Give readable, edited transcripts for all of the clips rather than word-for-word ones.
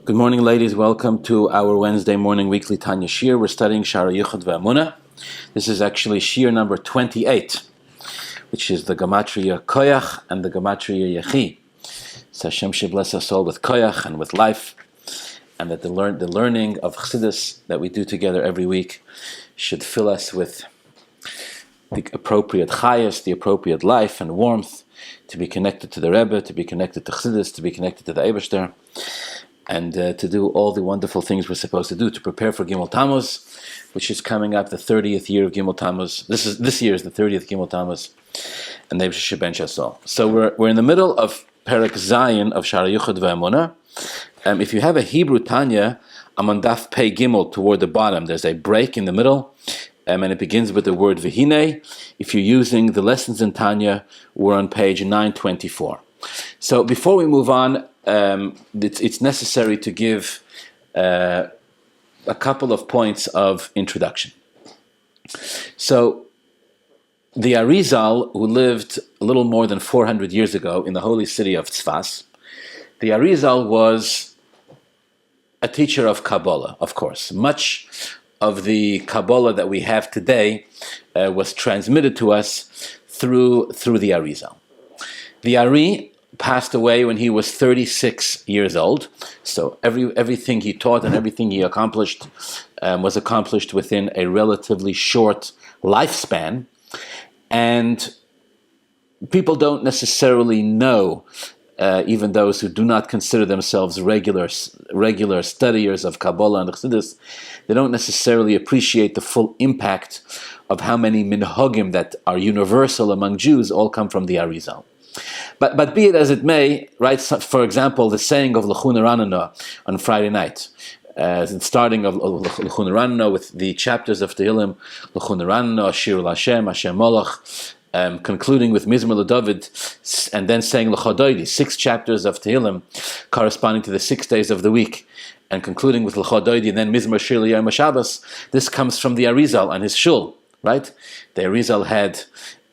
Good morning, ladies. Welcome to our Wednesday morning weekly Tanya Shaar. We're studying Shaar Hayichud ve'Emunah. This is actually Shaar number 28, which is the Gematria Koyach and the Gematria Yechi. So Hashem should bless us all with Koyach and with life, and that the learning of Chassidus that we do together every week should fill us with the appropriate chayas, the appropriate life and warmth, to be connected to the Rebbe, to be connected to Chassidus, to be connected to the Eibishter, and to do all the wonderful things we're supposed to do to prepare for Gimel Tammuz, which is coming up, the 30th year of Gimel Tammuz. This year is the 30th Gimel Tammuz, and Nev Sheben Shasol. So we're in the middle of Perek Zayin of Shaar Hayichud ve'Emunah. If you have a Hebrew Tanya, I'm on Daf Pei Gimel toward the bottom. There's a break in the middle, and it begins with the word V'hinei. If you're using the lessons in Tanya, we're on page 924. So before we move on, it's necessary to give a couple of points of introduction. So the Arizal, who lived a little more than 400 years ago in the holy city of Tzfas, the Arizal was a teacher of Kabbalah, of course. Much of the Kabbalah that we have today was transmitted to us through the Arizal. The Ari passed away when he was 36 years old. So everything he taught and everything he accomplished was accomplished within a relatively short lifespan. And people don't necessarily know, even those who do not consider themselves regular studiers of Kabbalah and Chassidus, they don't necessarily appreciate the full impact of how many minhagim that are universal among Jews all come from the Arizal. But be it as it may, right? So for example, the saying of L'chun Ranana on Friday night, the starting of L'chun Ranana with the chapters of Tehillim, L'chun Ranana, Shir L'Hashem, Hashem Molach, concluding with Mizmor LeDavid, and then saying L'chodoidi, 6 chapters of Tehillim corresponding to the 6 days of the week, and concluding with L'chodoidi, and then Mizmor Shir L'Yom HaShabbos. This comes from the Arizal and his shul, right? The Arizal had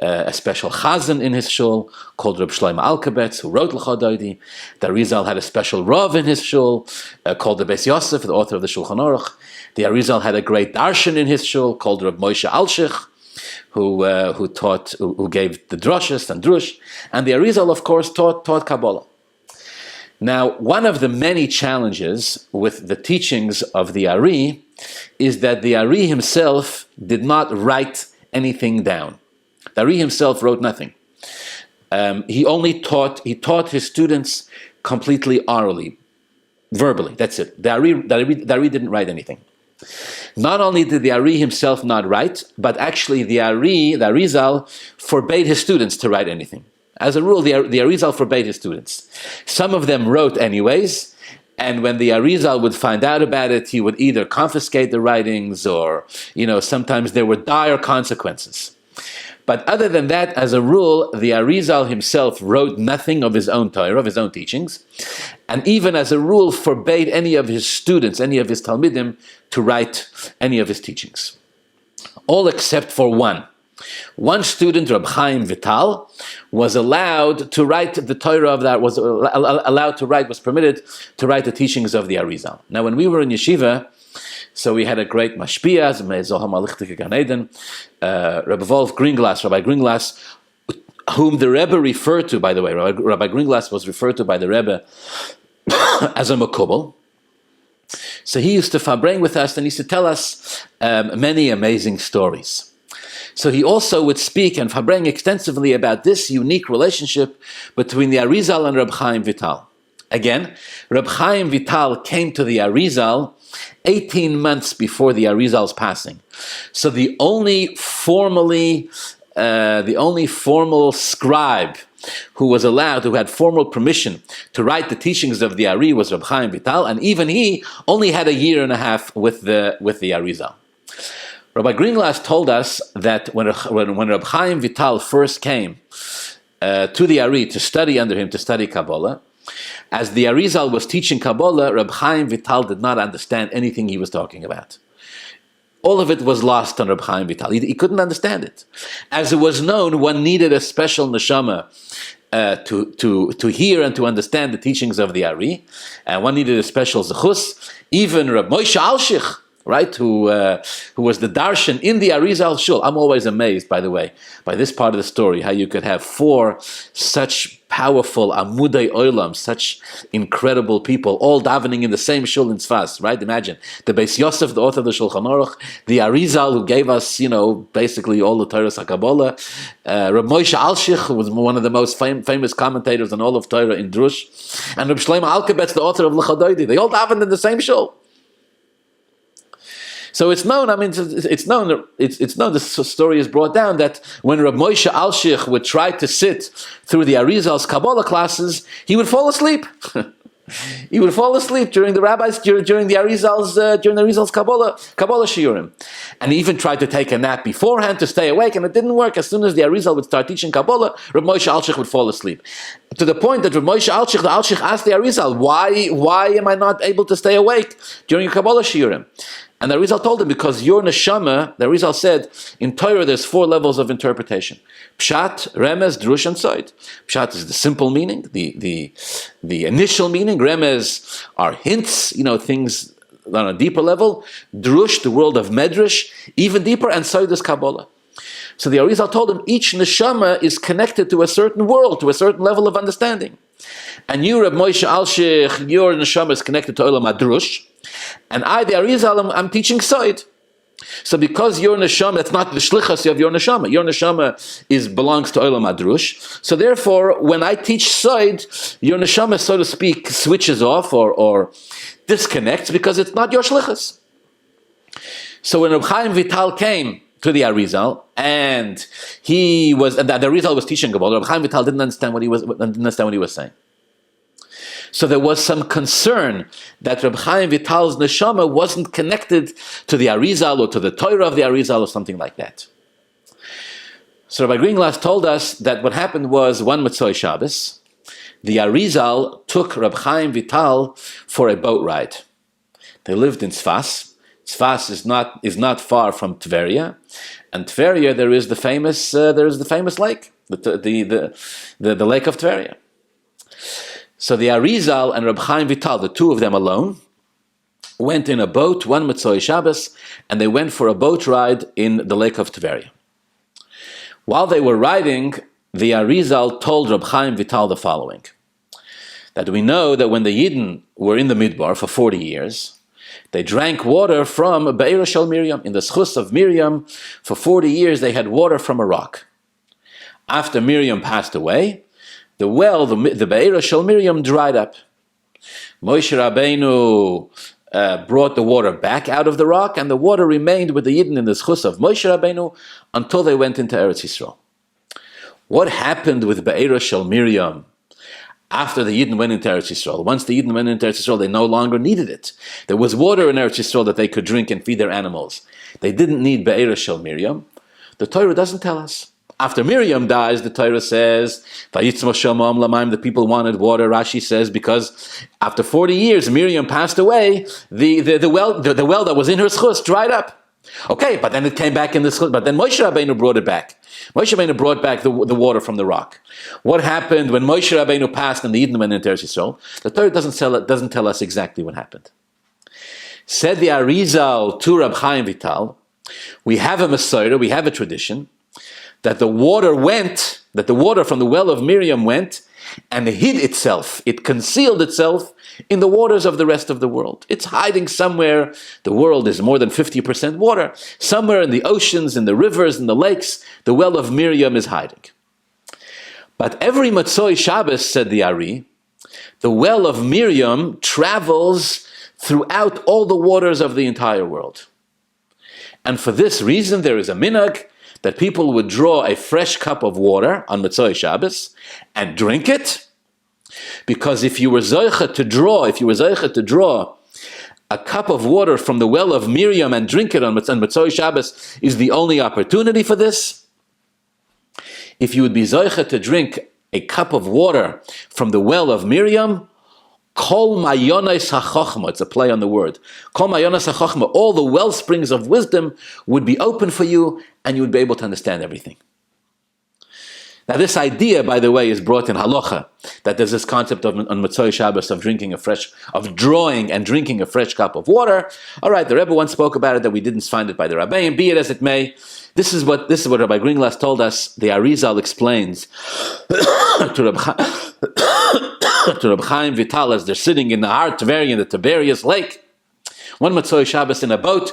a special chazan in his shul called Reb Shlomo Alkabetz, who wrote L'chodoidi. The Arizal had a special rav in his shul called the Beis Yosef, the author of the Shulchan Aruch. The Arizal had a great darshan in his shul called Reb Moshe Alshich, who gave the droshes and drush, and the Arizal, of course, taught Kabbalah. Now, one of the many challenges with the teachings of the Ari is that the Ari himself did not write anything down. The Ari himself wrote nothing. He taught his students completely orally, verbally. That's it. The Ari didn't write anything. Not only did the Ari himself not write, but actually the Arizal, forbade his students to write anything. As a rule, the Arizal forbade his students. Some of them wrote anyways, and when the Arizal would find out about it, he would either confiscate the writings or, sometimes there were dire consequences. But other than that, as a rule, the Arizal himself wrote nothing of his own Torah, of his own teachings, and even as a rule forbade any of his students, any of his Talmidim, to write any of his teachings. All except for one. One student, Reb Chaim Vital, was allowed to write the Torah of that, was permitted to write the teachings of the Arizal. Now, when we were in yeshiva, so we had a great mashpia, Rabbi Wolf Greenglass, Rabbi Greenglass, whom the Rebbe referred to, by the way, Rabbi Greenglass was referred to by the Rebbe as a makubal. So he used to farbring with us and he used to tell us many amazing stories. So he also would speak and farbring extensively about this unique relationship between the Arizal and Reb Chaim Vital. Again, Reb Chaim Vital came to the Arizal 18 months before the Arizal's passing. So the only formal scribe who had formal permission to write the teachings of the Ari was Reb Chaim Vital, and even he only had a year and a half with the Arizal. Rabbi Greenglass told us that when Reb Chaim Vital first came to the Ari to study under him, to study Kabbalah, as the Arizal was teaching Kabbalah, Reb Chaim Vital did not understand anything he was talking about. All of it was lost on Reb Chaim Vital. He couldn't understand it. As it was known, one needed a special neshama to hear and to understand the teachings of the Ari, and one needed a special zechus. Even Reb Moshe Alshich, right, who was the darshan in the Arizal Shul. I'm always amazed, by the way, by this part of the story, how you could have four such powerful Amudei Olam, such incredible people, all davening in the same shul in Tzfas, right? Imagine the Beis Yosef, the author of the Shulchan Aruch, the Arizal, who gave us, basically all the Torah HaKabbalah, Reb Moshe Alshich was one of the most famous commentators on all of Torah in Drush, and Reb Shlomo Alkabetz, the author of L'Chadoidi. They all davened in the same shul. So it's known. It's known. This story is brought down that when Reb Moshe Alshich would try to sit through the Arizal's Kabbalah classes, he would fall asleep. He would fall asleep during the Arizal's Kabbalah shiurim, and he even tried to take a nap beforehand to stay awake, and it didn't work. As soon as the Arizal would start teaching Kabbalah, Reb Moshe Alshich would fall asleep, to the point that Reb Moshe Alshich asked the Arizal, "Why am I not able to stay awake during a Kabbalah shiurim?" And the Arizal told him, because your neshama, the Arizal said, in Torah there's 4 levels of interpretation. Pshat, Remez, Drush, and Sod. Pshat is the simple meaning, the initial meaning. Remez are hints, things on a deeper level. Drush, the world of Medrash, even deeper, and Sod is Kabbalah. So the Arizal told him, each neshama is connected to a certain world, to a certain level of understanding. And you, Reb Moshe Alshich, your neshama is connected to Olam HaDrush, and I, the Arizal, I'm teaching Sod. So because your neshama, that's not the shlichus of your neshama belongs to Olam HaDrush. So therefore, when I teach Sod, your neshama, so to speak, switches off or disconnects because it's not your shlichus. So when Reb Chaim Vital came to the Arizal, and the Arizal was teaching Kabbalah, Reb Chaim Vital didn't understand what he was saying. So there was some concern that Reb Chaim Vital's neshama wasn't connected to the Arizal or to the Torah of the Arizal or something like that. So Rabbi Greenglass told us that what happened was, one Motzei Shabbos, the Arizal took Reb Chaim Vital for a boat ride. They lived in Tzfas. Tzfas is not far from Tveria, and Tveria there is the famous lake, the lake of Tveria. So the Arizal and Reb Chaim Vital, the two of them alone, went in a boat one Motzei Shabbos, and they went for a boat ride in the lake of Tveria. While they were riding, the Arizal told Reb Chaim Vital the following: that we know that when the Yidden were in the Midbar for 40 years, they drank water from Be'er Shel Miriam. In the schus of Miriam, for 40 years they had water from a rock. After Miriam passed away, the well, the Be'er Shel Miriam, dried up. Moshe Rabbeinu brought the water back out of the rock, and the water remained with the Yidden in the schus of Moshe Rabbeinu until they went into Eretz Yisrael. What happened with Be'er Shel Miriam after the Yidden went into Eretz Yisrael? Once the Yidden went into Eretz Yisrael, they no longer needed it. There was water in Eretz Yisrael that they could drink and feed their animals. They didn't need Be'er Shel Miriam. The Torah doesn't tell us. After Miriam dies, the Torah says, the people wanted water. Rashi says, because after 40 years, Miriam passed away, the well that was in her schus dried up. Okay, but then it came back in the schus, but then Moshe Rabbeinu brought it back. Moshe Rabbeinu brought back the water from the rock. What happened when Moshe Rabbeinu passed and the Yidden went into Eretz Yisrael? The Torah doesn't tell us exactly what happened. Said the Arizal to Reb Chaim Vital, we have a Masorah, we have a tradition, that the water from the well of Miriam went and hid itself, it concealed itself in the waters of the rest of the world. It's hiding somewhere. The world is more than 50% water. Somewhere in the oceans, in the rivers, in the lakes, the well of Miriam is hiding. But every Motzei Shabbos, said the Ari, the well of Miriam travels throughout all the waters of the entire world. And for this reason, there is a minhag that people would draw a fresh cup of water on Motzei Shabbos and drink it, because if you were zoicha to draw a cup of water from the well of Miriam and drink it on Motzei Shabbos is the only opportunity for this. If you would be zoicha to drink a cup of water from the well of Miriam, Kol mayonos hachachma, it's a play on the word. Kol mayonos hachachma, all the well springs of wisdom would be open for you, and you would be able to understand everything. Now, this idea, by the way, is brought in halacha, that there's this concept of on Motzei Shabbos of drawing and drinking a fresh cup of water. All right, the Rebbe once spoke about it, that we didn't find it by the Rabbeim. Be it as it may, this is what Rabbi Greenglass told us. The Arizal explains to Reb Chaim Vital as they're sitting in the Har Tiberi in the Tiberias Lake, one Motzei Shabbos in a boat,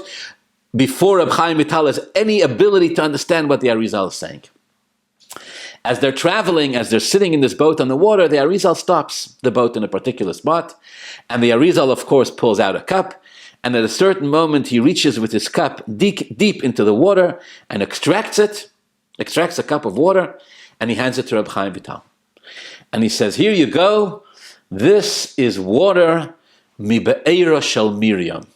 before Reb Chaim Vital has any ability to understand what the Arizal is saying. As they're traveling, as they're sitting in this boat on the water, the Arizal stops the boat in a particular spot, and the Arizal, of course, pulls out a cup, and at a certain moment he reaches with his cup deep into the water and extracts a cup of water, and he hands it to Reb Chaim Vital. And he says, here you go, this is water mi be'eira shel Miriam.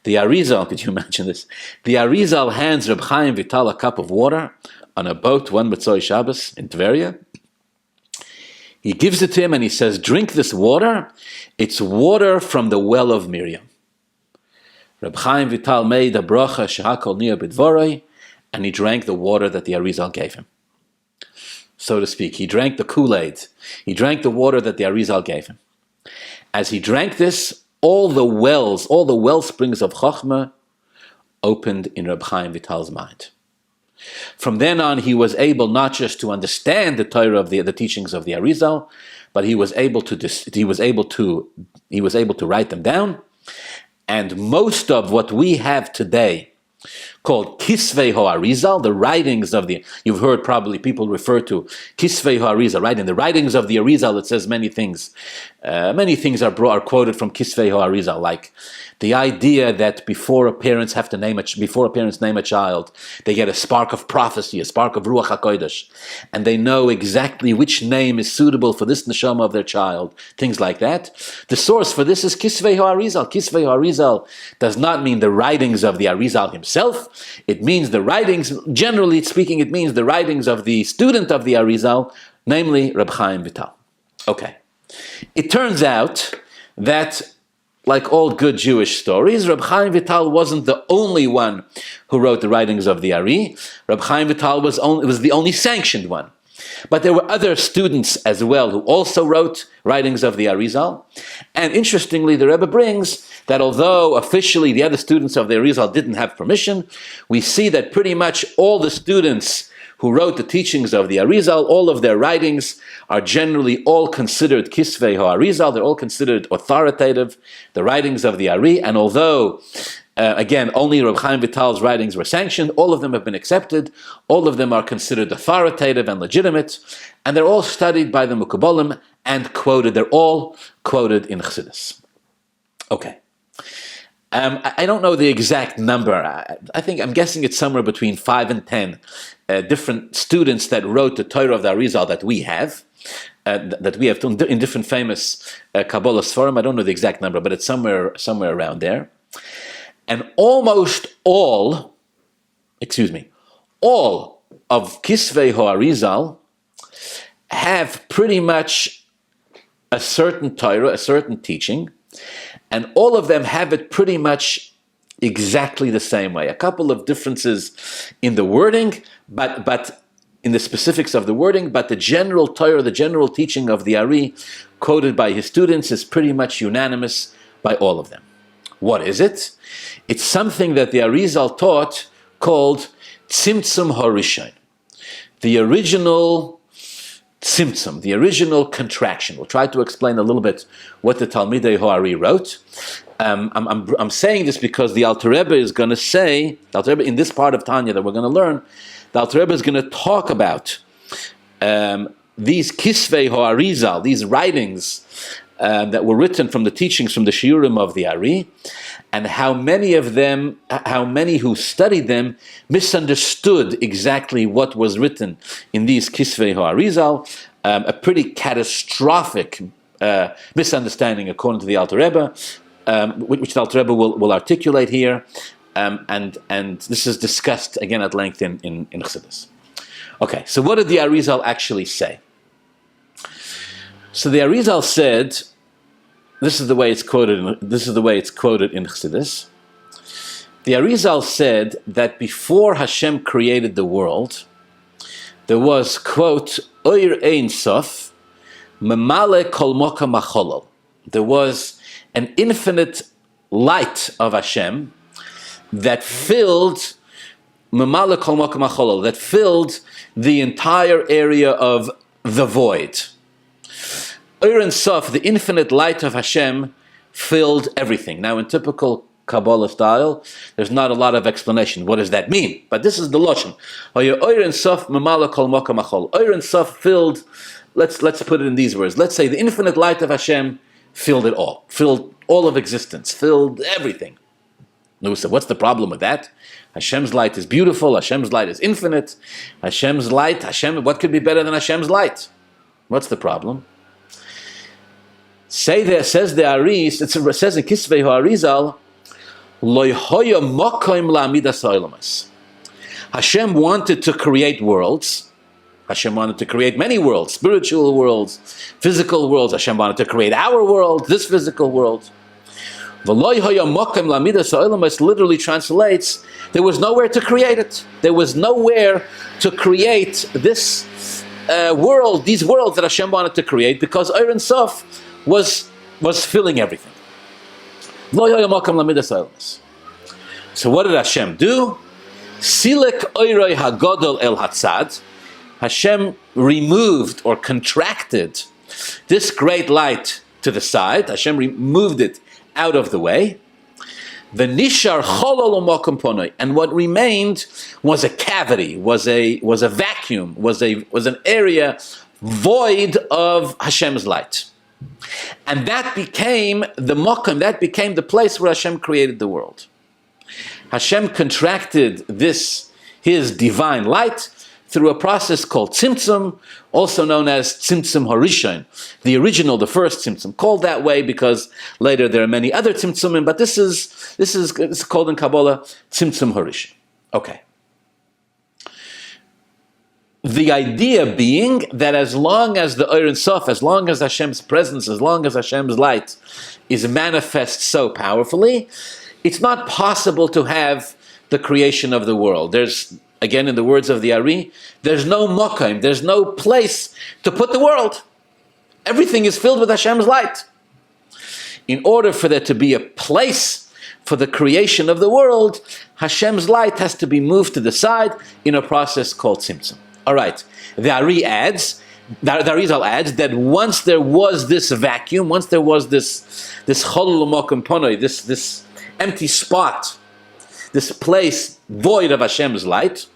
The Arizal, could you imagine this? The Arizal hands Reb Chaim Vital a cup of water on a boat, one Motzei Shabbos in Tveria. He gives it to him and he says, drink this water. It's water from the well of Miriam. Reb Chaim Vital made a bracha shehakol niya b'dvorei, and he drank the water that the Arizal gave him. So to speak, he drank the Kool-Aid. He drank the water that the Arizal gave him. As he drank this, all the well springs of Chochmah opened in Reb Chaim Vital's mind. From then on, he was able not just to understand the Torah of the teachings of the Arizal, but he was able to write them down. And most of what we have today, called Kisvei HaArizal, the writings of the, you've heard probably people refer to Kisvei HaArizal, right? In the writings of the Arizal, it says many things. Many things are quoted from Kisvei HaArizal, like the idea that before parents name a child, they get a spark of prophecy, a spark of Ruach HaKodesh, and they know exactly which name is suitable for this neshama of their child, things like that. The source for this is Kisvei HaArizal. Kisvei HaArizal does not mean the writings of the Arizal himself. It means the writings, generally speaking, it means the writings of the student of the Arizal, namely Reb Chaim Vital. Okay. It turns out that, like all good Jewish stories, Reb Chaim Vital wasn't the only one who wrote the writings of the Ari. Reb Chaim Vital was the only sanctioned one. But there were other students as well who also wrote writings of the Arizal. And interestingly, the Rebbe brings that although officially the other students of the Arizal didn't have permission, we see that pretty much all the students who wrote the teachings of the Arizal, all of their writings are generally all considered Kisvei HaArizal, they're all considered authoritative, the writings of the Ari, and although, again, only Reb Chaim Vital's writings were sanctioned, all of them have been accepted, all of them are considered authoritative and legitimate, and they're all studied by the Mukabalim and quoted, they're all quoted in Chassidus. Okay. I don't know the exact number. I'm guessing it's somewhere between 5 and 10 different students that wrote the Torah of the Arizal that we have in different famous Kabbalah Sforim. I don't know the exact number, but it's somewhere around there. And almost all of Kisvei HaArizal have pretty much a certain Torah, a certain teaching, and all of them have it pretty much exactly the same way. A couple of differences in the wording, but in the specifics of the wording, but the general Torah, the general teaching of the Ari, quoted by his students, is pretty much unanimous by all of them. What is it? It's something that the Arizal taught called Tzimtzum HaRishon. The original Tzimtzum, the original contraction. We'll try to explain a little bit what the Talmidei Ho'ari wrote. I'm saying this because the Alter Rebbe is going to say, the Alter Rebbe in this part of Tanya that we're going to learn, the Alter Rebbe is going to talk about these Kisvei Ho'arizal, these writings that were written from the teachings from the Shiurim of the Ari, and how many who studied them misunderstood exactly what was written in these Kisvei HaArizal, a pretty catastrophic misunderstanding according to the Alter Rebbe, which the Alter Rebbe will articulate here, and this is discussed again at length in Chassidus. Okay, so what did the Arizal actually say? So the Arizal said, this is the way it's quoted in Chassidus. The Arizal said that before Hashem created the world, there was, quote, Oir Ein Sof, Memale Kol Moka Macholol. There was an infinite light of Hashem that filled Memale Kol Moka Macholol, that filled the entire area of the void. Oir Ein Sof, the infinite light of Hashem, filled everything. Now, in typical Kabbalah style, there's not a lot of explanation. What does that mean? But this is the Lashon. Oir Ein Sof Memala Kol Moka Machol. Oir Ein Sof filled, let's put it in these words. Let's say the infinite light of Hashem filled it all. Filled all of existence. Filled everything. So what's the problem with that? Hashem's light is beautiful. Hashem's light is infinite. Hashem's light, what could be better than Hashem's light? What's the problem? Says the Aris, it says in Kisvei HaArizal, Hashem wanted to create worlds. Hashem wanted to create many worlds, spiritual worlds, physical worlds. Hashem wanted to create our world, this physical world. Literally translates, there was nowhere to create it. There was nowhere to create this world, these worlds that Hashem wanted to create, because Oir Ein Sof was filling everything. So what did Hashem do? Silek oiroi hagodol el hatzad. Hashem removed or contracted this great light to the side. Hashem removed it out of the way. V'nishar cholol u'mokum ponoi. And what remained was a cavity, was a vacuum, was an area void of Hashem's light. And that became the mokum, that became the place where Hashem created the world. Hashem contracted his divine light through a process called Tzimtzum, also known as Tzimtzum Harishon, the first Tzimtzum, called that way because later there are many other Tzimtzumim, but this is called in Kabbalah Tzimtzum Harishon. Okay. The idea being that as long as the Oir Ein Sof, as long as Hashem's presence, as long as Hashem's light is manifest so powerfully, it's not possible to have the creation of the world. There's, again in the words of the Ari, there's no mokim, there's no place to put the world. Everything is filled with Hashem's light. In order for there to be a place for the creation of the world, Hashem's light has to be moved to the side in a process called Tzimtzum. All right, the Arizal adds that once there was this vacuum, once there was this cholol u'mokum ponoi, this empty spot, this place void of Hashem's light,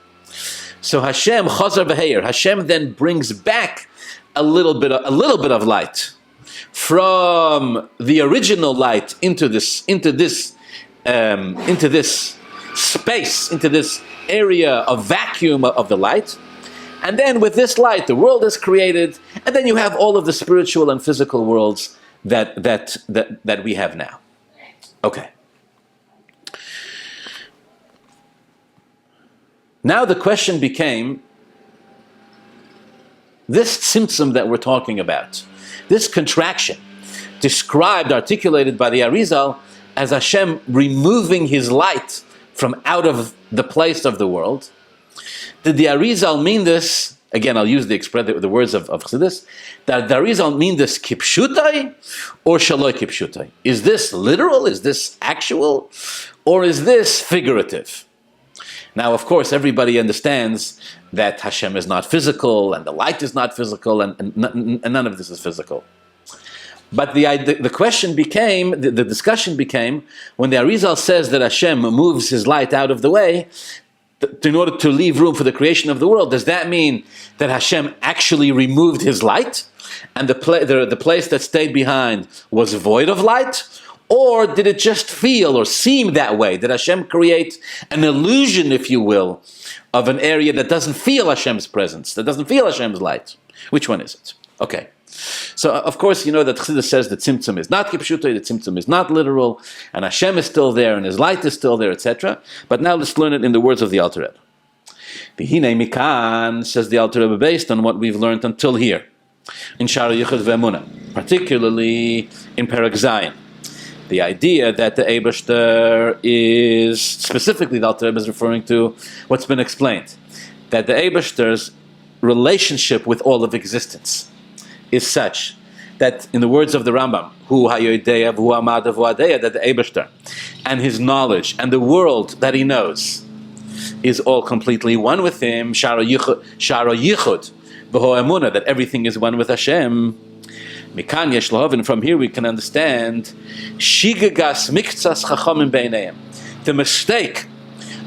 so Hashem chazar v'heir, Hashem then brings back a little bit of light from the original light into this space, into this area of vacuum of the light. And then with this light, the world is created, and then you have all of the spiritual and physical worlds that we have now. Okay. Now the question became, this tzimtzum that we're talking about, this contraction, articulated by the Arizal as Hashem removing His light from out of the place of the world. Did the Arizal mean this? Again, I'll use the words of Chassidus. Did the Arizal mean this kipshutai or shaloi kipshutai? Is this literal? Is this actual? Or is this figurative? Now, of course, everybody understands that Hashem is not physical, and the light is not physical, and none of this is physical. But the question became, the discussion became, when the Arizal says that Hashem moves His light out of the way, in order to leave room for the creation of the world, does that mean that Hashem actually removed His light, and the place that stayed behind was void of light? Or did it just feel or seem that way? Did Hashem create an illusion, if you will, of an area that doesn't feel Hashem's presence, that doesn't feel Hashem's light? Which one is it? Okay. So, of course, you know that Chassidus says the Tzimtzum is not kipshutai, the Tzimtzum is not literal, and Hashem is still there, and His light is still there, etc. But now let's learn it in the words of the Alter Rebbe. V'hinei mikan, says the Alter Rebbe, based on what we've learned until here, in Shaar Hayichud ve'emunah, particularly in Perek Zayin. The idea that the Eibashter is, specifically the Alter Rebbe is referring to what's been explained, that the Eibashter's relationship with all of existence is such that, in the words of the Rambam, Hu Hayodeya V'Hu Amad V'Hu Adeya, that the Eibashter and his knowledge and the world that he knows is all completely one with him. Shaar Hayichud V'Hu Emunah, that everything is one with Hashem. Mikan Yesh Lahavin, from here we can understand Shigagas Miktsas Chachamim Beinayim, the mistake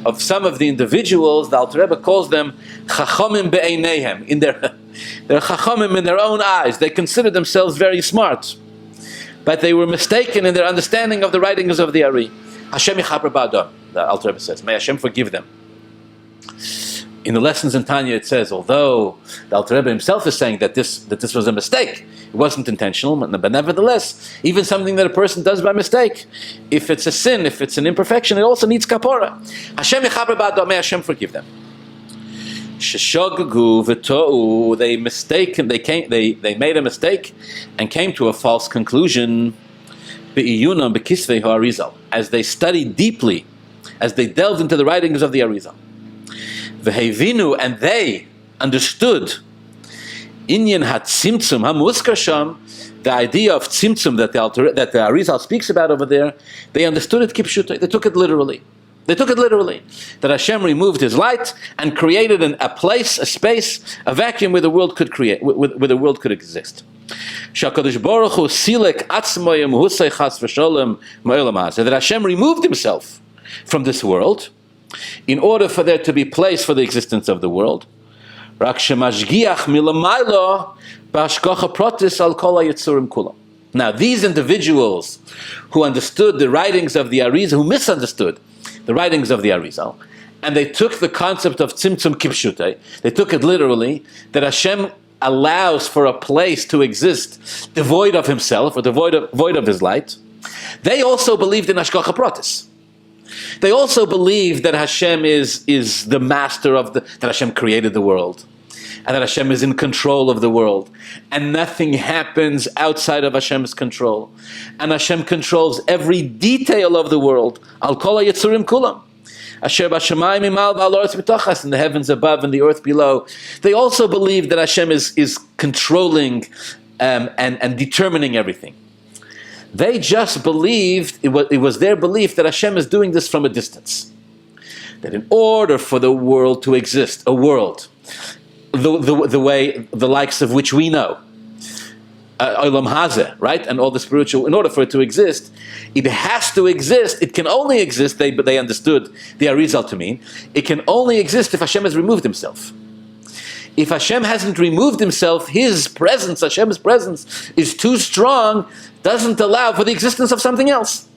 of some of the individuals. The Alter Rebbe calls them Chachamim Beinayim, they're Chachamim in their own eyes. They consider themselves very smart, but they were mistaken in their understanding of the writings of the Ari. Hashem Yichaper Ba'adam, the Alter Rebbe says, may Hashem forgive them. In the lessons in Tanya it says, although the Alter Rebbe himself is saying that this was a mistake, it wasn't intentional, but nevertheless, even something that a person does by mistake, if it's a sin, if it's an imperfection, it also needs kapora. Hashem Yichaper Ba'adam, may Hashem forgive them. Sheshogagu v'to'u, they made a mistake and came to a false conclusion. Be'iyunam be'kisvei ha'arizal, as they studied deeply, as they delved into the writings of the Arizal. V'hevinu, and they understood inyan ha-tzimtzum ha-muskar sham, the idea of tzimtzum that the Arizal speaks about over there. They understood it kipshuta. They took it literally. That Hashem removed His light and created a place, a space, a vacuum where the world could where the world could exist. Shakadosh Baruch Hu silek atzmoyim husay chas v'sholem ma'olam hazeh, that Hashem removed Himself from this world in order for there to be place for the existence of the world. Rak shemashgiach milamaylo b'hashgacha pratis al kol hayitzurim kulam. Now, these individuals who understood the writings of the Arizal, who misunderstood the writings of the Arizal, and they took the concept of Tzimtzum Kipshutei, they took it literally, that Hashem allows for a place to exist devoid of Himself, or devoid of His light. They also believed in Hashgacha Pratis. They also believed that Hashem is the master that Hashem created the world, and that Hashem is in control of the world, and nothing happens outside of Hashem's control, and Hashem controls every detail of the world. Al kol hayitzurim kulam, asher b'shamayim imal v'al ha'aretz mitachas, in the heavens above and the earth below. They also believe that Hashem is controlling and determining everything. They just believed, it was their belief that Hashem is doing this from a distance. That in order for the world to exist, a world, the way, the likes of which we know, Olam Hazeh, right, and all the spiritual, in order for it to exist, it has to exist. It can only exist, they understood the Arizal to mean, it can only exist if Hashem has removed Himself. If Hashem hasn't removed Himself, His presence, Hashem's presence, is too strong, doesn't allow for the existence of something else.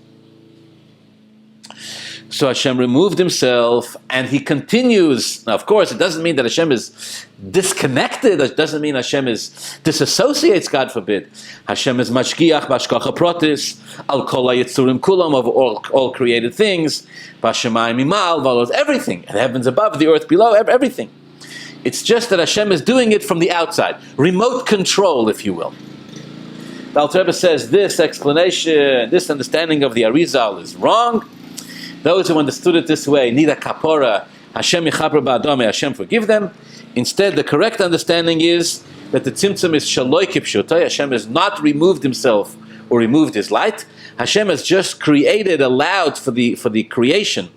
So Hashem removed Himself, and He continues. Now, of course, it doesn't mean that Hashem is disconnected. It doesn't mean Hashem disassociates, God forbid. Hashem is mashgiach b'hashgacha pratis, al kol hayitzurim kulam, of all created things, b'shamayim imal, v'al everything, the heavens above, the earth below, everything. It's just that Hashem is doing it from the outside. Remote control, if you will. The Alter Rebbe says this explanation, this understanding of the Arizal is wrong. Those who understood it this way need a kapora. Hashem yichaper ba'adam, may Hashem forgive them. Instead, the correct understanding is that the tzimtzum is shaloi kipshutai. Hashem has not removed Himself or removed His light. Hashem has just allowed for the creation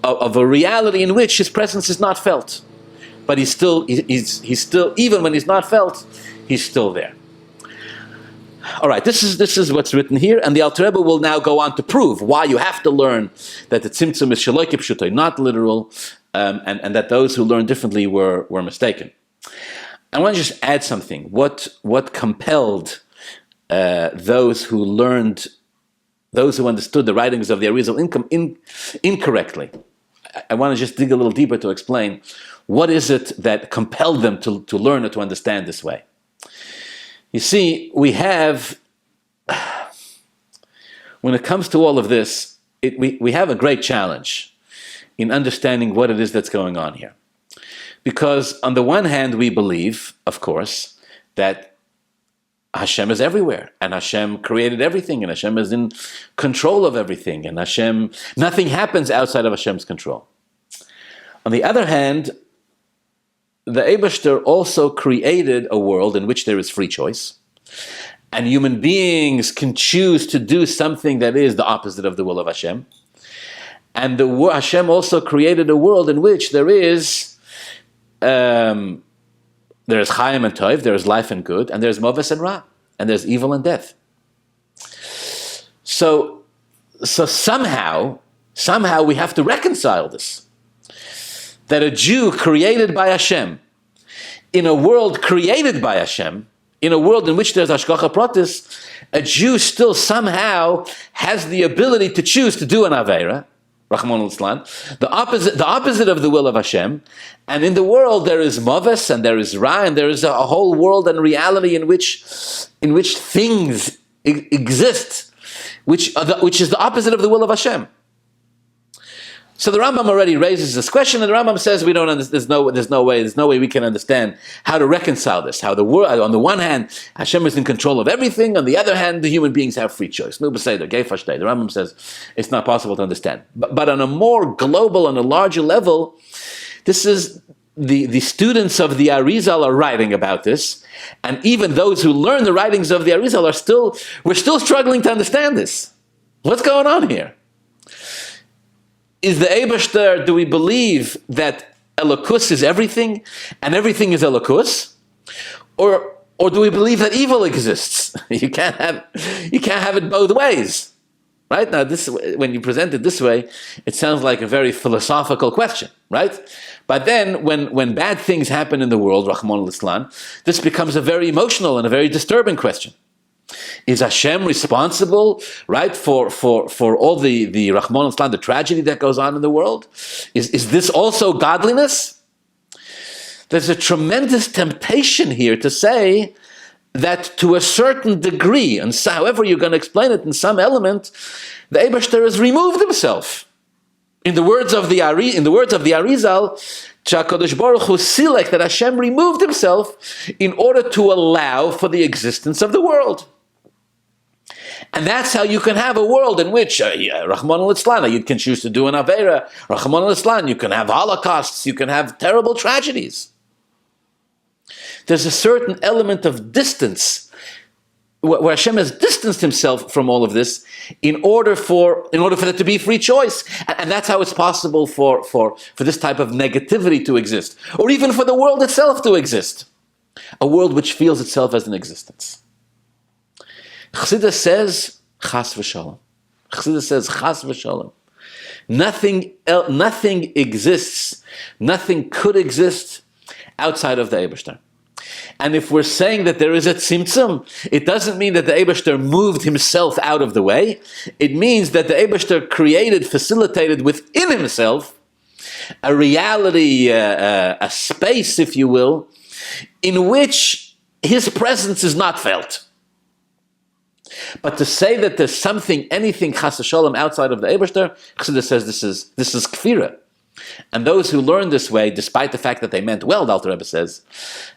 of a reality in which His presence is not felt. But he's still, even when He's not felt, He's still there. All right, this is what's written here, and the Alter Rebbe will now go on to prove why you have to learn that the Tzimtzum is shaloi kipshutai, not literal, and that those who learn differently were mistaken. I want to just add something. What compelled those who understood the writings of the Arizal incorrectly? I want to just dig a little deeper to explain what is it that compelled them to learn or to understand this way. You see, we have, when it comes to all of this, we have a great challenge in understanding what it is that's going on here. Because on the one hand, we believe, of course, that Hashem is everywhere, and Hashem created everything, and Hashem is in control of everything, and nothing happens outside of Hashem's control. On the other hand, the Eibashter also created a world in which there is free choice, and human beings can choose to do something that is the opposite of the will of Hashem. And Hashem also created a world in which there is Chayim and Tov, there is life and good, and there's Moves and Ra, and there's evil and death. So somehow we have to reconcile this. That a Jew created by Hashem, in a world created by Hashem, in a world in which there's Hashgacha Pratis, a Jew still somehow has the ability to choose to do an Aveira, Rahman al-Islam, the opposite of the will of Hashem. And in the world there is Moves and there is Ra, and there is a whole world and reality in which things exist, which is the opposite of the will of Hashem. So the Rambam already raises this question, and the Rambam says we don't understand. There's no way we can understand how to reconcile this. How the world, on the one hand, Hashem is in control of everything; on the other hand, the human beings have free choice. The Rambam says it's not possible to understand. But on a more global, on a larger level, this is the students of the Arizal are writing about this, and even those who learn the writings of the Arizal we're still struggling to understand this. What's going on here? Is the Eibashter, do we believe that Elokus is everything, and everything is Elokus? Or do we believe that evil exists? You can't have it both ways. Right? Now, when you present it this way, it sounds like a very philosophical question, right? But then, when bad things happen in the world, Rahman al-Islam, this becomes a very emotional and a very disturbing question. Is Hashem responsible, right, for all the Rahman al-Islam, the tragedy that goes on in the world? Is this also godliness? There's a tremendous temptation here to say that to a certain degree, and so, however you're going to explain it, in some element, the Eibashter has removed himself. In the words of the Arizal, HaKadosh Baruch Hu select that Hashem removed himself in order to allow for the existence of the world. And that's how you can have a world in which Rahman al-Islam, you can choose to do an Aveira. Rahman al-Islam, you can have holocausts, you can have terrible tragedies. There's a certain element of distance where Hashem has distanced himself from all of this in order for there to be free choice. And that's how it's possible for this type of negativity to exist, or even for the world itself to exist. A world which feels itself as an existence. Chassidus says, Chas v'shalom. Chassidus says, Chas v'shalom. Nothing exists, nothing could exist outside of the Eibashter. And if we're saying that there is a Tzimtzum, it doesn't mean that the Eibashter moved himself out of the way. It means that the Eibashter facilitated within himself a reality, a space, if you will, in which his presence is not felt. But to say that there's anything chas v'shalom outside of the Eibashter, Chassidus says this is kfira. And those who learn this way, despite the fact that they meant well, the Alter Rebbe says,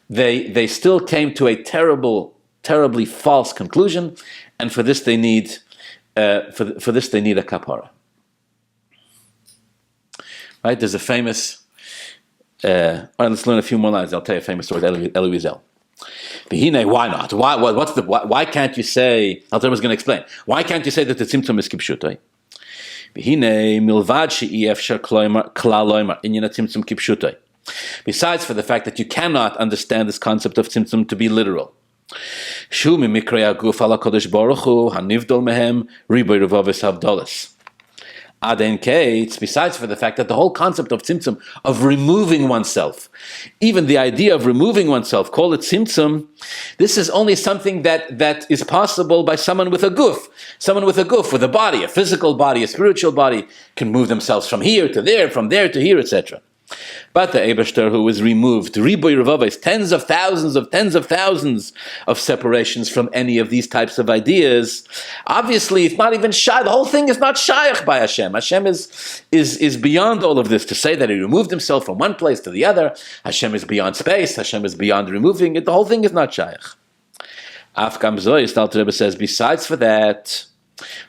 they still came to a terribly false conclusion, and for this they need a kapara. Right? There's a famous. All right, let's learn a few more lines. I'll tell you a famous story. Eli Wiesel. Why not? Why can't you say? Alter Rebbe is going to explain. Why can't you say that the Tzimtzum is kipshutai? Besides for the fact that you cannot understand this concept of Tzimtzum to be literal. Besides for the fact that the whole concept of Tzimtzum, of removing oneself, even the idea of removing oneself, call it Tzimtzum, this is only something that is possible by someone with a guf. Someone with a guf, with a body, a physical body, a spiritual body, can move themselves from here to there, from there to here, etc. But the Eibashter, who is removed, riboy revaves, tens of thousands of separations from any of these types of ideas, obviously it's not even shy. The whole thing is not shayach by Hashem. Hashem is beyond all of this. To say that he removed himself from one place to the other, Hashem is beyond space, Hashem is beyond removing it, the whole thing is not shayach. Afkam Zoyis, Alter Rebbe says, besides for that,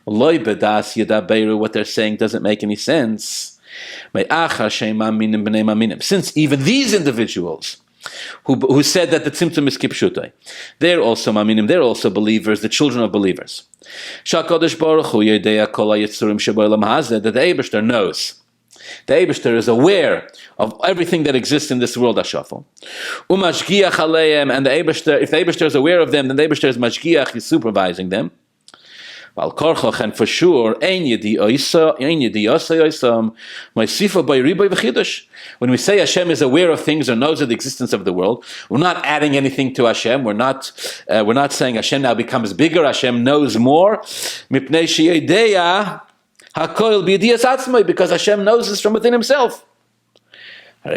loy bedas yadabeiru, what they're saying doesn't make any sense. Since even these individuals who said that the Tzimtzum is kipshutai. They're also maminim, they're also believers, the children of believers. Shakadosh Baruch Hu yedea kol hayitzurim sheba'olam hazeh, that the Eibishter knows. The Eibishter is aware of everything that exists in this world, Ashafel. Umashgiach aleim, and the Eibishter, if the Eibishter is aware of them, then the Eibishter is mashgiach, he's supervising them. Val korchoch, and for sure, ein yedi oisa oisam, ma'isifa by riboy v'chidush. When we say Hashem is aware of things or knows of the existence of the world, we're not adding anything to Hashem. We're not saying Hashem now becomes bigger. Hashem knows more. Mipnei sheyedeya hakoil b'yediyas atzmai, because Hashem knows this from within Himself. So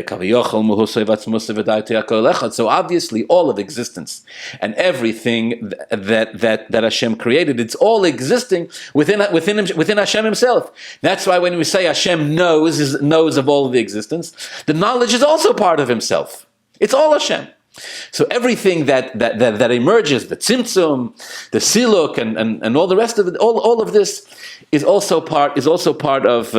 obviously all of existence and everything that Hashem created, it's all existing within Hashem Himself. That's why when we say Hashem knows of all of the existence, the knowledge is also part of Himself. It's all Hashem. So everything that emerges, the Tzimtzum, the Siluk, and all the rest of it, all of this is also part of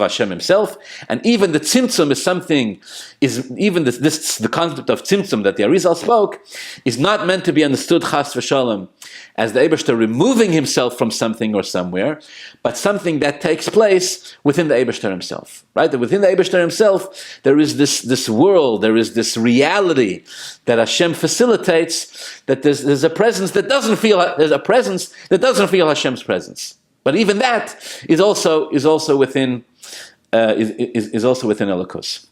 Hashem Himself, and even the Tzimtzum is something. The concept of Tzimtzum that the Arizal spoke is not meant to be understood chas v'shalom as the Eibishter removing Himself from something or somewhere, but something that takes place within the Eibishter Himself. Right? That within the Eibishter Himself there is this world, there is this reality that Hashem facilitates. That there's a presence that doesn't feel Hashem's presence. But even that is also within Elokus.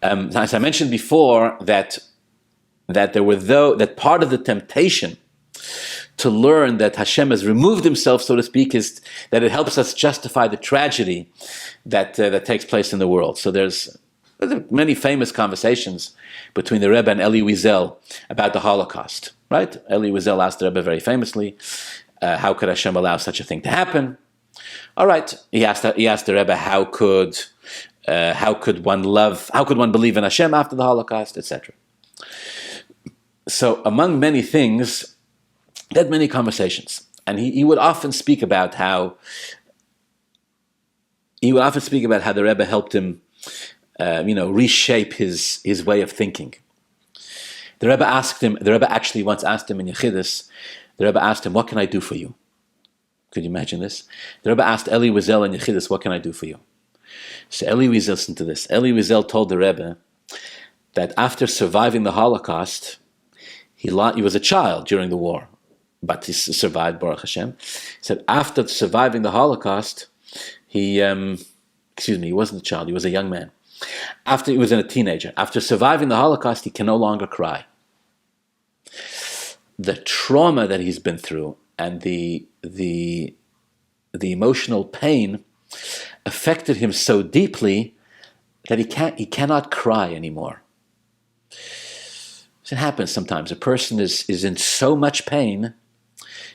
As I mentioned before, that part of the temptation to learn that Hashem has removed Himself, so to speak, is that it helps us justify the tragedy that takes place in the world. So there's many famous conversations between the Rebbe and Eli Wiesel about the Holocaust. Right? Eli Wiesel asked the Rebbe very famously, how could Hashem allow such a thing to happen? All right, he asked the Rebbe, how could one believe in Hashem after the Holocaust, etc. So among many things, they had many conversations, and he would often speak about how the Rebbe helped him, reshape his way of thinking. The Rebbe actually once asked him in Yechidus. The Rebbe asked him, "What can I do for you?" Could you imagine this? The Rebbe asked Eli Wiesel in Yechidus, "What can I do for you?" So Eli Wiesel, listen to this. Eli Wiesel told the Rebbe that after surviving the Holocaust, he was a child during the war, but he survived, Baruch Hashem. He said after surviving the Holocaust, he wasn't a child, he was a young man. After he was a teenager, after surviving the Holocaust, he can no longer cry. The trauma that he's been through and the emotional pain affected him so deeply that he cannot cry anymore. It happens sometimes. A person is in so much pain.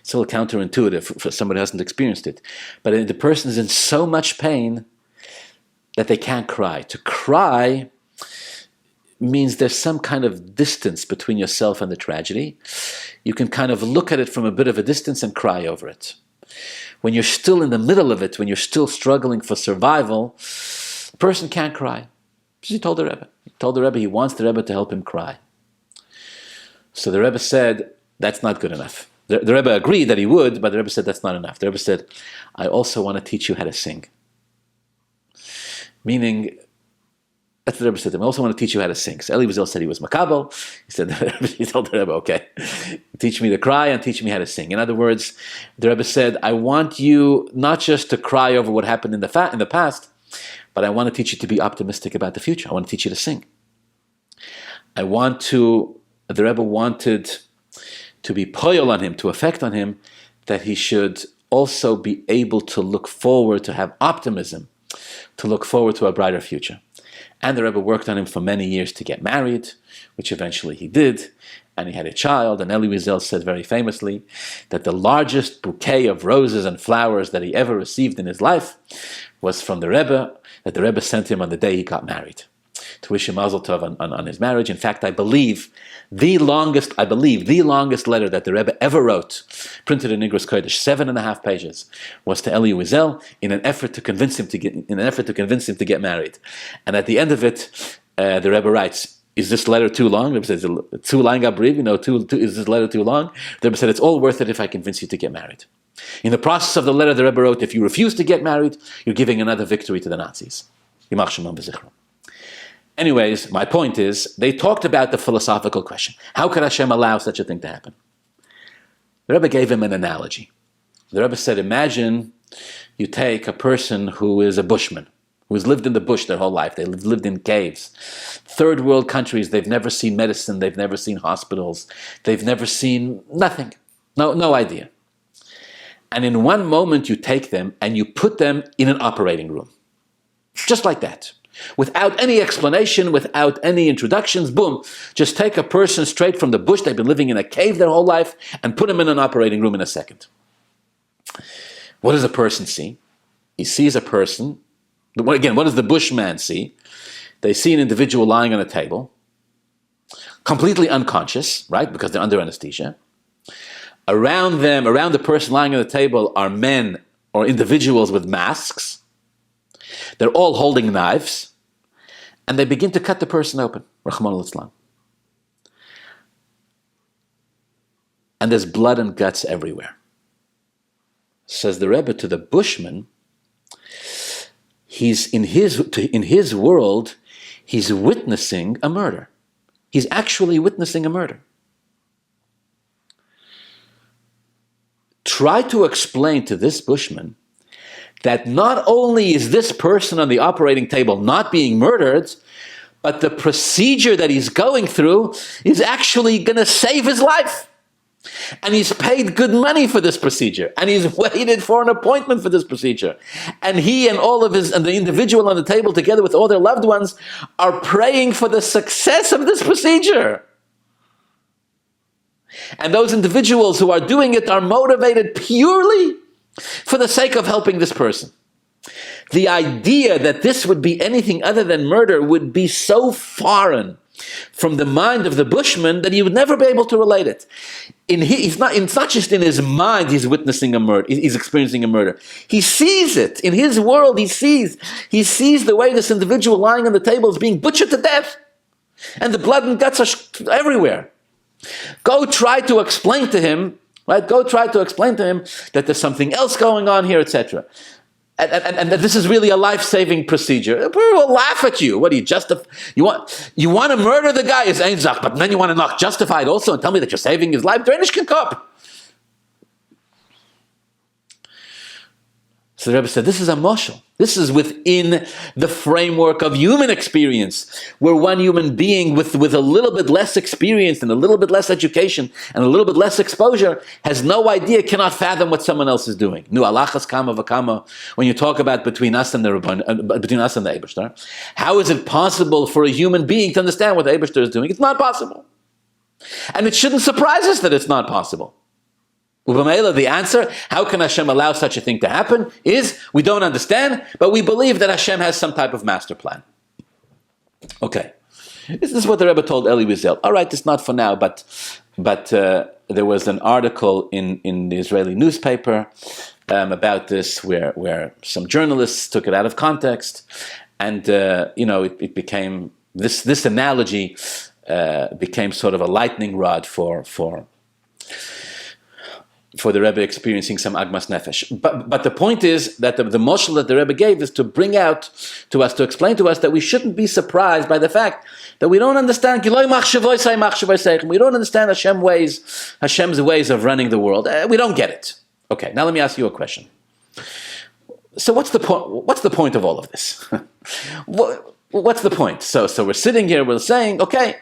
It's a little counterintuitive for somebody who hasn't experienced it. But the person is in so much pain that they can't cry. To cry means there's some kind of distance between yourself and the tragedy. You can kind of look at it from a bit of a distance and cry over it. When you're still in the middle of it, when you're still struggling for survival, the person can't cry. So he told the Rebbe. He wants the Rebbe to help him cry. So the Rebbe said, that's not good enough. The Rebbe agreed that he would, but the Rebbe said that's not enough. The Rebbe said, I also want to teach you how to sing. Meaning, that's what the Rebbe said to him. I also want to teach you how to sing. So Eli Wiesel said he was makabel. He told the Rebbe, okay, teach me to cry and teach me how to sing. In other words, the Rebbe said, I want you not just to cry over what happened in the past, but I want to teach you to be optimistic about the future. I want to teach you to sing. The Rebbe wanted to be poyol on him, to affect on him, that he should also be able to look forward, to have optimism, to look forward to a brighter future. And the Rebbe worked on him for many years to get married, which eventually he did, and he had a child. And Eli Wiesel said very famously that the largest bouquet of roses and flowers that he ever received in his life was from the Rebbe, that the Rebbe sent him on the day he got married, to wish him mazel tov on his marriage. In fact, I believe the longest letter that the Rebbe ever wrote, printed in Igros Kodesh, 7.5 pages, was to Eli Wiesel in an effort to convince him to get married. And at the end of it, The Rebbe writes, is this letter too long? The Rebbe says, too long, Abriv, is this letter too long? The Rebbe said, it's all worth it if I convince you to get married. In the process of the letter, the Rebbe wrote, if you refuse to get married, you're giving another victory to the Nazis. Anyways, my point is, they talked about the philosophical question. How could Hashem allow such a thing to happen? The Rebbe gave him an analogy. The Rebbe said, imagine you take a person who is a bushman, who's lived in the bush their whole life. They've lived in caves. Third world countries, they've never seen medicine, they've never seen hospitals, they've never seen nothing. No idea. And in one moment you take them and you put them in an operating room. Just like that. Without any explanation, without any introductions, boom. Just take a person straight from the bush, they've been living in a cave their whole life, and put them in an operating room in a second. What does a person see? He sees a person. Again, what does the bushman see? They see an individual lying on a table, completely unconscious, right? Because they're under anesthesia. Around the person lying on the table are men or individuals with masks. They're all holding knives, and they begin to cut the person open. Rahman al-Islam. And there's blood and guts everywhere. Says the Rebbe to the bushman, he's in his world, he's witnessing a murder. He's actually witnessing a murder. Try to explain to this bushman that not only is this person on the operating table not being murdered, but the procedure that he's going through is actually going to save his life. And he's paid good money for this procedure. And he's waited for an appointment for this procedure. And he and the individual on the table together with all their loved ones are praying for the success of this procedure. And those individuals who are doing it are motivated purely for the sake of helping this person. The idea that this would be anything other than murder would be so foreign from the mind of the bushman that he would never be able to relate it. It's not just in his mind he's witnessing a murder, he's experiencing a murder. He sees it. In his world, he sees the way this individual lying on the table is being butchered to death. And the blood and guts are everywhere. Go try to explain to him, right? Go try to explain to him that there's something else going on here, etc. And that this is really a life-saving procedure. People will laugh at you. What do you want to murder the guy? Is ein zach, but then you want to not justify it also and tell me that you're saving his life? Drainish can cup. So the Rebbe said, this is a moshel. This is within the framework of human experience, where one human being with a little bit less experience and a little bit less education and a little bit less exposure has no idea, cannot fathom what someone else is doing. Nu alachas kama v'kama, when you talk about between us and the Eibishter, how is it possible for a human being to understand what the Eibishter is doing? It's not possible. And it shouldn't surprise us that it's not possible. The answer, how can Hashem allow such a thing to happen, is we don't understand, but we believe that Hashem has some type of master plan. Okay. This is what the Rebbe told Eli Wiesel. All right, it's not for now, but there was an article in the Israeli newspaper about this where some journalists took it out of context, and it became, this analogy became sort of a lightning rod for the Rebbe experiencing some agmas nefesh. But the point is that the moshel that the Rebbe gave is to bring out to us, to explain to us that we shouldn't be surprised by the fact that we don't understand, we don't understand Hashem's ways of running the world. We don't get it. Okay, now let me ask you a question. So what's the point of all of this? What's the point? So we're sitting here, we're saying, okay,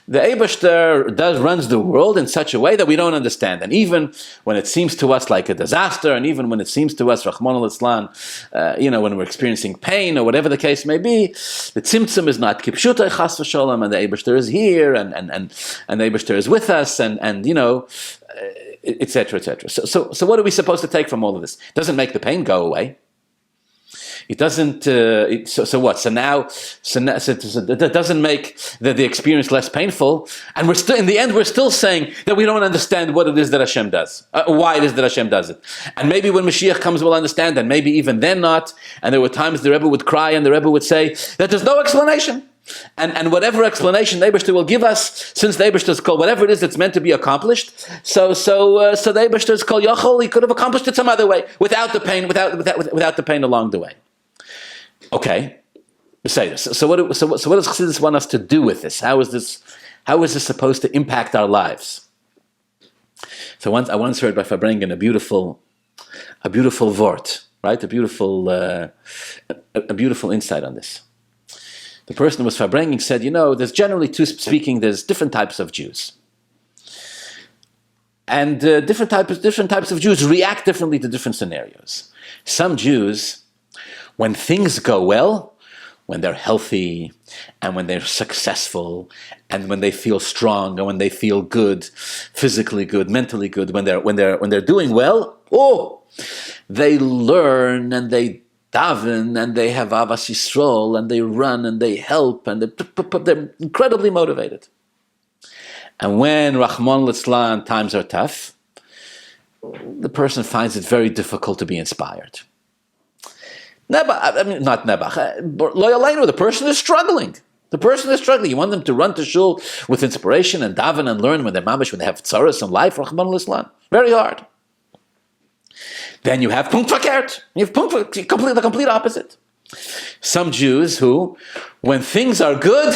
the Eibishter runs the world in such a way that we don't understand. And even when it seems to us like a disaster, and even when it seems to us, Rahman al-Islam, when we're experiencing pain or whatever the case may be, the Tzimtzum is not kipshuta chas v'sholem, and the Eibishter is here, and the Eibishter is with us, and etc., etc. So what are we supposed to take from all of this? It doesn't make the pain go away. It doesn't. So what? So that doesn't make the experience less painful. And we're still, in the end, we're still saying that we don't understand what it is that Hashem does, why it is that Hashem does it. And maybe when Mashiach comes, we'll understand. And maybe even then not. And there were times the Rebbe would cry, and the Rebbe would say that there's no explanation. And whatever explanation the Eibishter will give us, since the Eibishter is called whatever it is that's meant to be accomplished, so the Eibishter is called Yochel. He could have accomplished it some other way without the pain, without the pain along the way. Okay, say this. So what does Chassidus want us to do with this? How is this supposed to impact our lives? So I once heard by Fabrengen a beautiful vort, right? A beautiful insight on this. The person who was Fabrengen said, there's generally there's different types of Jews. And different types of Jews react differently to different scenarios. Some Jews, when things go well, when they're healthy, and when they're successful, and when they feel strong, and when they feel good, physically good, mentally good, when they're doing well, they learn and they daven and they have avas yisrael and they run and they help and they're incredibly motivated. And when Rahman Litzlan times are tough, the person finds it very difficult to be inspired. Not Nebach. Loyalenu, the person is struggling. You want them to run to shul with inspiration and daven and learn when they're mamish, when they have tzaras in life, Rahman Litzlan. Very hard. Then you have punkt verkehrt. You have the complete opposite. Some Jews who, when things are good,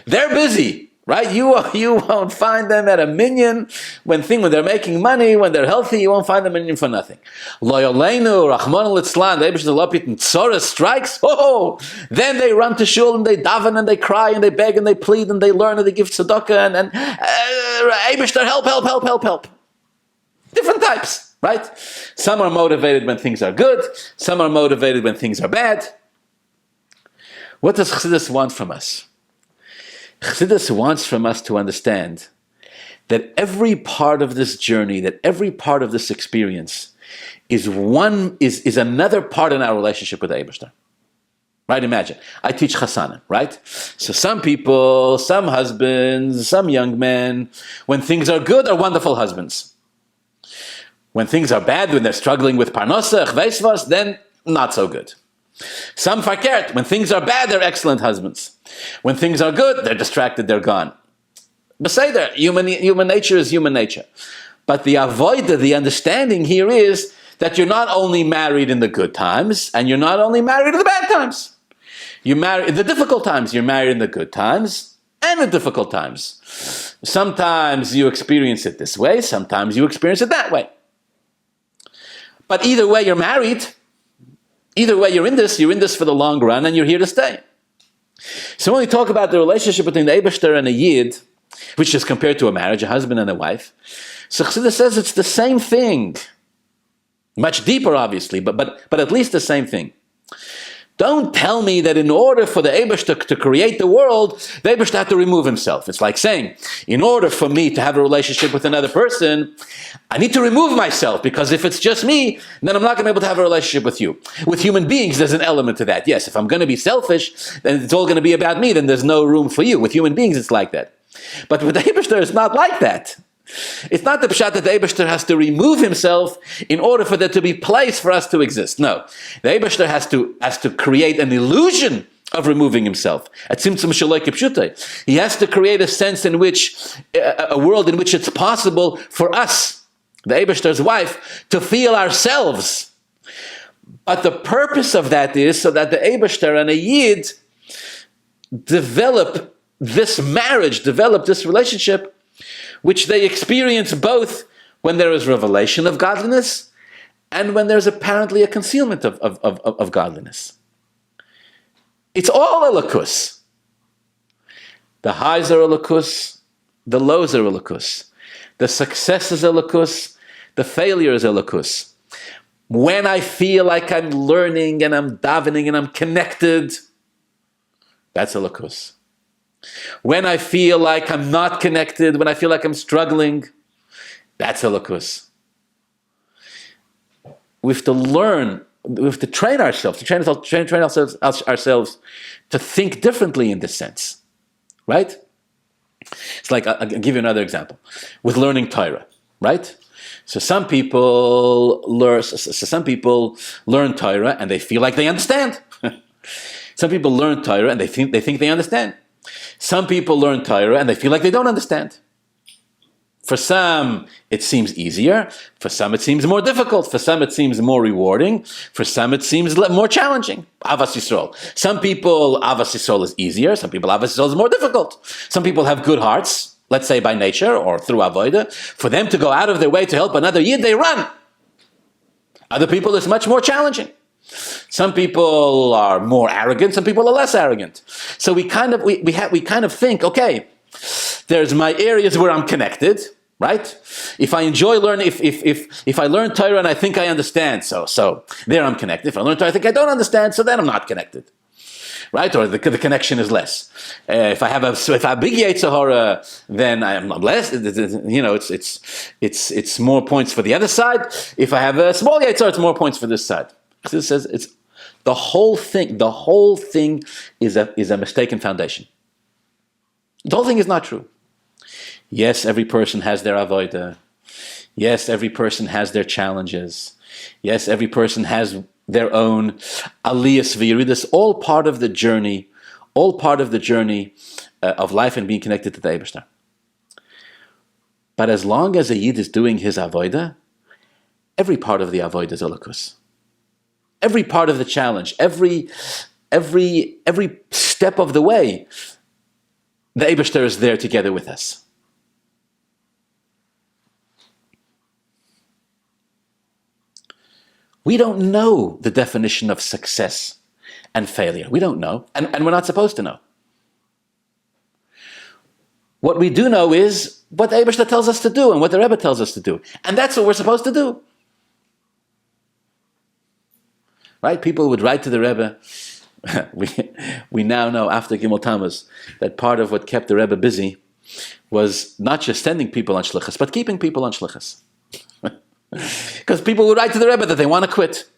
they're busy, right? You won't find them at a minyan when they're making money, when they're healthy. You won't find them minyan for nothing. Loyalenu, Rahman Litzlan, the Eibush Lapit and Tzora strikes. Then they run to shul and they daven and they cry and they beg and they plead and they learn and they give tzedakah and Eibush, help. Different types. Right? Some are motivated when things are good. Some are motivated when things are bad. What does Chassidus want from us? Chassidus wants from us to understand that every part of this journey, that every part of this experience is another part in our relationship with the Eibishter. Right? Imagine, I teach Chasanim, right? So some people, some husbands, some young men, when things are good, are wonderful husbands. When things are bad, when they're struggling with parnosa, chveisvos, then not so good. Some fakert, when things are bad, they're excellent husbands. When things are good, they're distracted, they're gone. Beseder, human nature is human nature. But the avoida, the understanding here is that you're not only married in the good times, and you're not only married in the bad times. You're married in the difficult times, you're married in the good times, and the difficult times. Sometimes you experience it this way, sometimes you experience it that way. But either way, you're married. Either way, you're in this for the long run, and you're here to stay. So when we talk about the relationship between the Eibishter and a Yid, which is compared to a marriage, a husband and a wife, so Chassidus says it's the same thing. Much deeper, obviously, but at least the same thing. Don't tell me that in order for the Eibishter to create the world, the Eibishter had to remove himself. It's like saying, in order for me to have a relationship with another person, I need to remove myself, because if it's just me, then I'm not going to be able to have a relationship with you. With human beings, there's an element to that. Yes, if I'm going to be selfish, then it's all going to be about me, then there's no room for you. With human beings, it's like that. But with the Eibishter, it's not like that. It's not the pshat that the Eibishter has to remove himself in order for there to be place for us to exist. No. The Eibishter has to create an illusion of removing himself. At Tzimtzum shaloi kipshutei. He has to create a sense in which, a world in which it's possible for us, the Eibishter's wife, to feel ourselves. But the purpose of that is so that the Eibishter and a Yid develop this marriage, develop this relationship, which they experience both when there is revelation of godliness and when there's apparently a concealment of godliness. It's all elokus. The highs are elokus, the lows are elokus. The success is elokus, the failure is elokus. When I feel like I'm learning and I'm davening and I'm connected, that's elokus. When I feel like I'm not connected, when I feel like I'm struggling, that's elokus. We have to learn, we have to train ourselves, ourselves to think differently in this sense, right? It's like, I'll give you another example, with learning Torah, right? So some people learn Torah and they feel like they understand. Some people learn Torah and they think they understand. Some people learn Torah and they feel like they don't understand. For some, it seems easier. For some, it seems more difficult. For some, it seems more rewarding. For some, it seems more challenging. Avas Yisrael. Some people, Avas Yisrael is easier. Some people, Avas Yisrael is more difficult. Some people have good hearts, let's say by nature or through avodah. For them to go out of their way to help another Yid, they run. Other people, it's much more challenging. Some people are more arrogant. Some people are less arrogant. So we kind of think, okay, there's my areas where I'm connected. Right? If I enjoy learning, if I learn Torah and I think I understand, so there I'm connected. If I learn Torah, I think I don't understand, so then I'm not connected. Right? Or the connection is less. If I have a big Yetzer Hara, then I'm less. It's more points for the other side. If I have a small Yetzer Hara, it's more points for this side. So it says it's the whole thing. The whole thing is a mistaken foundation. The whole thing is not true. Yes, every person has their avodah. Yes, every person has their challenges. Yes, every person has their own aliyas v'yeridas, all part of the journey, of life and being connected to the Eibishter. But as long as a Yid is doing his avodah, every part of the avodah is olakus. Every part of the challenge, every step of the way, the Eibishter is there together with us. We don't know the definition of success and failure. We don't know, and we're not supposed to know. What we do know is what the Eibishter tells us to do and what the Rebbe tells us to do. And that's what we're supposed to do. Right? People would write to the Rebbe. We now know, after Gimel Tammuz, that part of what kept the Rebbe busy was not just sending people on shlichus, but keeping people on shlichus. Because people would write to the Rebbe that they want to quit.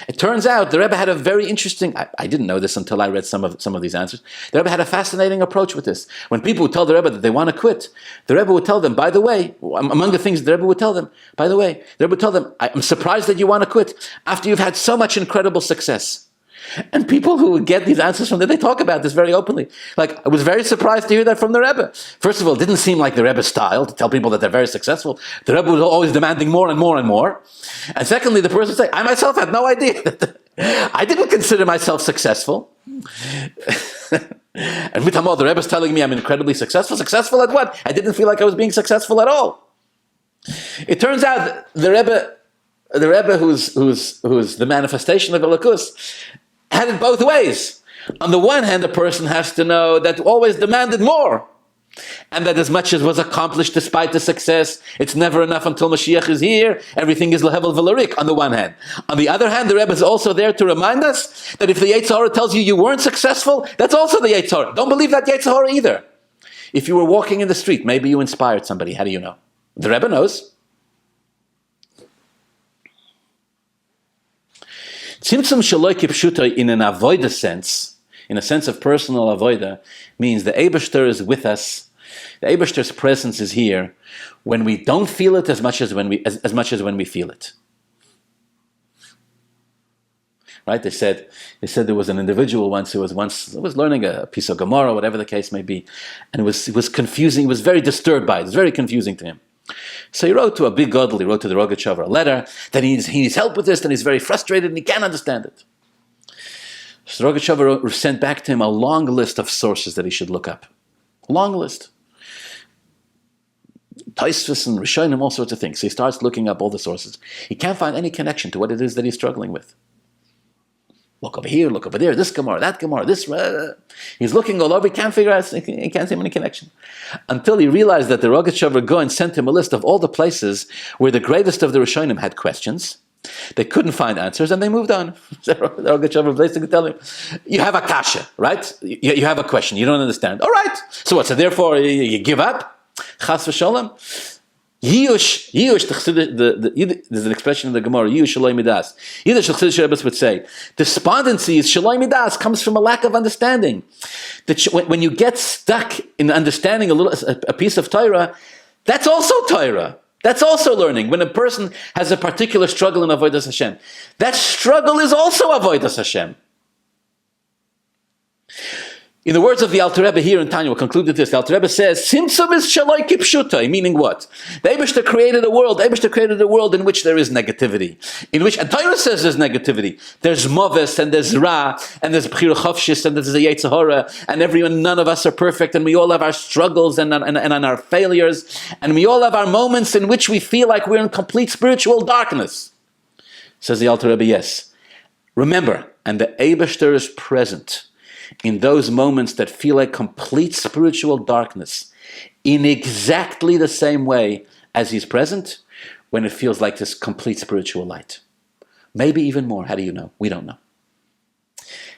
It turns out the Rebbe had a very interesting, I didn't know this until I read some of these answers. The Rebbe had a fascinating approach with this. When people would tell the Rebbe that they want to quit, the Rebbe would tell them, by the way, among the things the Rebbe would tell them, by the way, the Rebbe would tell them, I'm surprised that you want to quit after you've had so much incredible success. And people who would get these answers from them, they talk about this very openly. Like, I was very surprised to hear that from the Rebbe. First of all, it didn't seem like the Rebbe's style to tell people that they're very successful. The Rebbe was always demanding more and more and more. And secondly, the person would say, I myself had no idea. I didn't consider myself successful. And with the Rebbe's telling me I'm incredibly successful. Successful at what? I didn't feel like I was being successful at all. It turns out that the Rebbe who's the manifestation of Elokus, had it both ways. On the one hand, a person has to know that always demanded more, and that as much as was accomplished despite the success, it's never enough until Mashiach is here. Everything is lehevel v'larik, on the one hand. On the other hand, the Rebbe is also there to remind us that if the Yetzer Hara tells you weren't successful, that's also the Yetzer Hara. Don't believe that Yetzer Hara either. If you were walking in the street, maybe you inspired somebody. How do you know? The Rebbe knows. Tzimtzum shaloi kipshuto in an avoida sense, in a sense of personal avoida, means the Eibishter is with us. The Eibishter's presence is here when we don't feel it as much as when we feel it. Right? They said there was an individual once who was learning a piece of Gemara, whatever the case may be, and it was confusing. He was very disturbed by it. It was very confusing to him. So he wrote to a big gadol, he wrote to the Rogatchover a letter that he needs help with this, and he's very frustrated and he can't understand it. So the Rogatchover sent back to him a long list of sources that he should look up. A long list. Taisvis and Rishonim, all sorts of things. So he starts looking up all the sources. He can't find any connection to what it is that he's struggling with. Look over here, look over there, this Gemara, that Gemara, this... He's looking all over, he can't figure out, he can't see any connection. Until he realized that the Rogatchover Goen sent him a list of all the places where the greatest of the Rishonim had questions. They couldn't find answers, and they moved on. The Rogatchover basically tell him, you have a kasha, right? You have a question, you don't understand. All right. So what, so therefore you give up? Chas v'sholem? Yush, there's an expression in the Gemara, Yush shaloi midas. Yiddish Chassidus Rebbe would say, despondency is shaloi midas, comes from a lack of understanding. That when you get stuck in understanding a piece of Torah, that's also Torah. That's also learning. When a person has a particular struggle in Avodas Hashem, that struggle is also Avodas Hashem. In the words of the Alter Rebbe here in Tanya, we'll conclude with this. The Alter Rebbe says, Tzimtzum is shaloi kipshutai, meaning what? The Eibishter created a world in which there is negativity. In which, and Torah says there's negativity. There's moves, and there's ra, and there's b'chira chofshis, and there's a yetzer hara, and everyone, none of us are perfect, and we all have our struggles and our failures, and we all have our moments in which we feel like we're in complete spiritual darkness. Says the Alter Rebbe, yes. Remember, and the Eibishter is present in those moments that feel like complete spiritual darkness, in exactly the same way as he's present when it feels like this complete spiritual light. Maybe even more. How do you know? We don't know.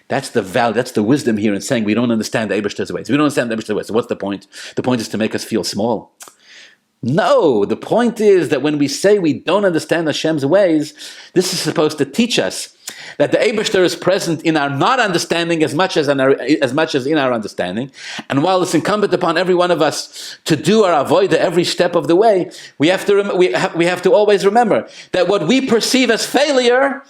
That's the value, that's the wisdom here in saying we don't understand the Eibishter's ways. We don't understand the Eibishter's ways. So what's the point? The point is to make us feel small. No, the point is that when we say we don't understand Hashem's ways, this is supposed to teach us that the Eibishter is present in our not understanding as much as in our understanding. And while it's incumbent upon every one of us to do our avodah every step of the way, we have to always remember that what we perceive as failure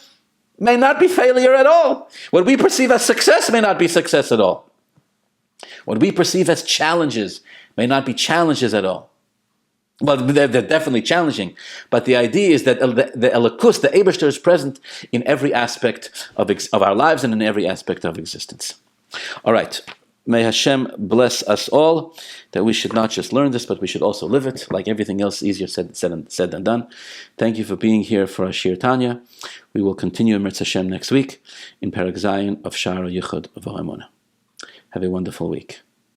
may not be failure at all. What we perceive as success may not be success at all. What we perceive as challenges may not be challenges at all. Well, they're definitely challenging, but the idea is that the Elokus, the Eibishter, is present in every aspect of our lives and in every aspect of existence. All right. May Hashem bless us all, that we should not just learn this, but we should also live it. Like everything else, easier said than done. Thank you for being here for our Shir Tanya. We will continue in Mirz Hashem next week in Perek Zayin of Shaar Hayichud v'Emunah. Have a wonderful week.